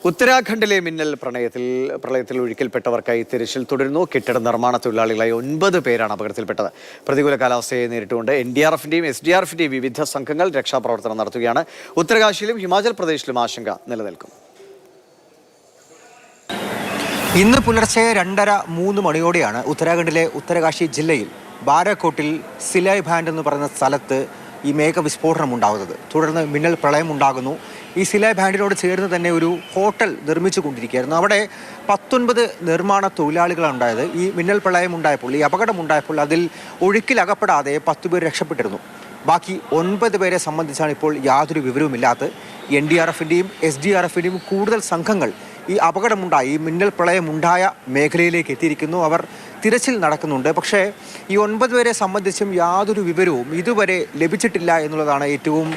ഉത്തരാഖണ്ഡിലെ മിന്നൽ പ്രളയത്തിൽ ഒഴുക്കിൽപ്പെട്ടവർക്കായി തിരച്ചിൽ തുടരുന്നു. കെട്ടിട നിർമ്മാണ തൊഴിലാളികളായി 9 പേരാണ് അപകടത്തിൽപ്പെട്ടത്. പ്രതികൂല കാലാവസ്ഥയെ നേരിട്ടുകൊണ്ട് NDRFന്റെയും SDRFന്റെയും വിവിധ സംഘങ്ങൾ രക്ഷാപ്രവർത്തനം നടത്തുകയാണ്. ഉത്തരകാശിയിലും ഹിമാചൽ പ്രദേശിലും ആശങ്ക നിലനിൽക്കും. ഇന്ന് പുലർച്ചെ 2:30-3 മണിയോടെയാണ് ഉത്തരാഖണ്ഡിലെ ഉത്തരകാശി ജില്ലയിൽ ബാരാക്കോട്ടിൽ സിലായ് ബാൻഡ് എന്ന് പറയുന്ന സ്ഥലത്ത് ഈ മേഘവിസ്ഫോടനം ഉണ്ടാകുന്നത്. തുടർന്ന് മിന്നൽ പ്രളയം ഉണ്ടാകുന്നു. ഈ സിലായ് ബാൻഡിനോട് ചേർന്ന് തന്നെ ഒരു ഹോട്ടൽ നിർമ്മിച്ചു കൊണ്ടിരിക്കുകയായിരുന്നു. അവിടെ 19 നിർമ്മാണ തൊഴിലാളികളാണ് ഉണ്ടായത്. ഈ മിന്നൽ പ്രളയം ഉണ്ടായപ്പോൾ, ഈ അപകടമുണ്ടായപ്പോൾ അതിൽ ഒഴുക്കിലകപ്പെടാതെ 10 പേർ രക്ഷപ്പെട്ടിരുന്നു. ബാക്കി 9 പേരെ സംബന്ധിച്ചാണ് ഇപ്പോൾ യാതൊരു വിവരവുമില്ലാത്തത്. NDRFന്റെയും SDRFന്റെയും കൂടുതൽ സംഘങ്ങൾ ഈ അപകടമുണ്ടായി, ഈ മിന്നൽ പ്രളയമുണ്ടായ മേഖലയിലേക്ക് എത്തിയിരിക്കുന്നു. അവർ തിരച്ചിൽ നടക്കുന്നുണ്ട്. പക്ഷേ ഈ 9 പേരെ സംബന്ധിച്ചും യാതൊരു വിവരവും ഇതുവരെ ലഭിച്ചിട്ടില്ല എന്നുള്ളതാണ് ഏറ്റവും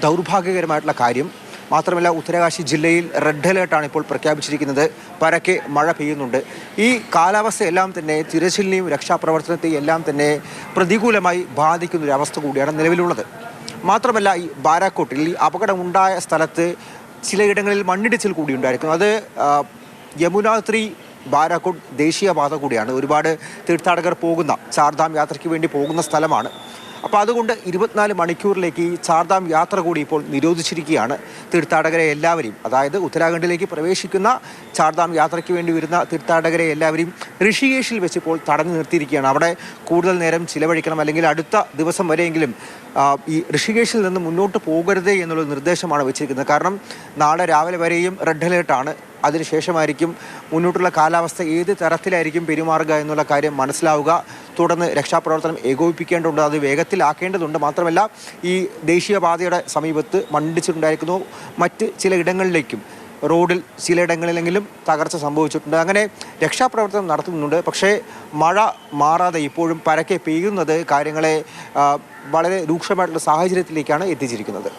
ദൗർഭാഗ്യകരമായിട്ടുള്ള കാര്യം. മാത്രമല്ല, ഉത്തരകാശി ജില്ലയിൽ റെഡ് അലേർട്ടാണ് ഇപ്പോൾ പ്രഖ്യാപിച്ചിരിക്കുന്നത്. പരക്കെ മഴ പെയ്യുന്നുണ്ട്. ഈ കാലാവസ്ഥയെല്ലാം തന്നെ തിരച്ചിലിനെയും രക്ഷാപ്രവർത്തനത്തെയും എല്ലാം തന്നെ പ്രതികൂലമായി ബാധിക്കുന്ന ഒരു അവസ്ഥ കൂടിയാണ് നിലവിലുള്ളത്. മാത്രമല്ല, ഈ ബാരാക്കോട്ടിൽ ഈ അപകടമുണ്ടായ സ്ഥലത്ത് ചിലയിടങ്ങളിൽ മണ്ണിടിച്ചിൽ കൂടി ഉണ്ടായിരിക്കുന്നു. അത് യമുനാത്രി ബാരാക്കോട്ട് ദേശീയപാത കൂടിയാണ്. ഒരുപാട് തീർത്ഥാടകർ പോകുന്ന, ചാർധാം യാത്രയ്ക്ക് വേണ്ടി പോകുന്ന സ്ഥലമാണ്. അപ്പോൾ അതുകൊണ്ട് 24 മണിക്കൂറിലേക്ക് ഈ ചാർധാം യാത്ര കൂടി ഇപ്പോൾ നിരോധിച്ചിരിക്കുകയാണ്. തീർത്ഥാടകരെ എല്ലാവരെയും, അതായത് ഉത്തരാഖണ്ഡിലേക്ക് പ്രവേശിക്കുന്ന ചാർധാം യാത്രയ്ക്ക് വേണ്ടി വരുന്ന തീർത്ഥാടകരെ എല്ലാവരെയും ഋഷികേശിൽ വെച്ച് ഇപ്പോൾ തടഞ്ഞു നിർത്തിയിരിക്കുകയാണ്. അവിടെ കൂടുതൽ നേരം ചിലവഴിക്കണം, അല്ലെങ്കിൽ അടുത്ത ദിവസം വരെയെങ്കിലും ഈ ഋഷികേശിൽ നിന്ന് മുന്നോട്ട് പോകരുത് എന്നുള്ള നിർദ്ദേശമാണ് വെച്ചിരിക്കുന്നത്. കാരണം നാളെ രാവിലെ വരെയും റെഡ് അലേർട്ടാണ്. അതിനുശേഷമായിരിക്കും മുന്നോട്ടുള്ള കാലാവസ്ഥ ഏത് തരത്തിലായിരിക്കും പെരുമാറുക എന്നുള്ള കാര്യം മനസ്സിലാവുക. തുടർന്ന് രക്ഷാപ്രവർത്തനം ഏകോപിപ്പിക്കേണ്ടതുണ്ട്, അത് വേഗത്തിലാക്കേണ്ടതുണ്ട്. മാത്രമല്ല, ഈ ദേശീയപാതയുടെ സമീപത്ത് മണ്ണിടിച്ചിട്ടുണ്ടായിരിക്കുന്നു. മറ്റ് ചില ഇടങ്ങളിലേക്കും റോഡിൽ ചിലയിടങ്ങളിലെങ്കിലും തകർച്ച സംഭവിച്ചിട്ടുണ്ട്. അങ്ങനെ രക്ഷാപ്രവർത്തനം നടത്തുന്നുണ്ട്. പക്ഷേ മഴ മാറാതെ ഇപ്പോഴും പരക്കെ പെയ്യുന്നത് കാര്യങ്ങളെ വളരെ രൂക്ഷമായിട്ടുള്ള സാഹചര്യത്തിലേക്കാണ് എത്തിച്ചിരിക്കുന്നത്.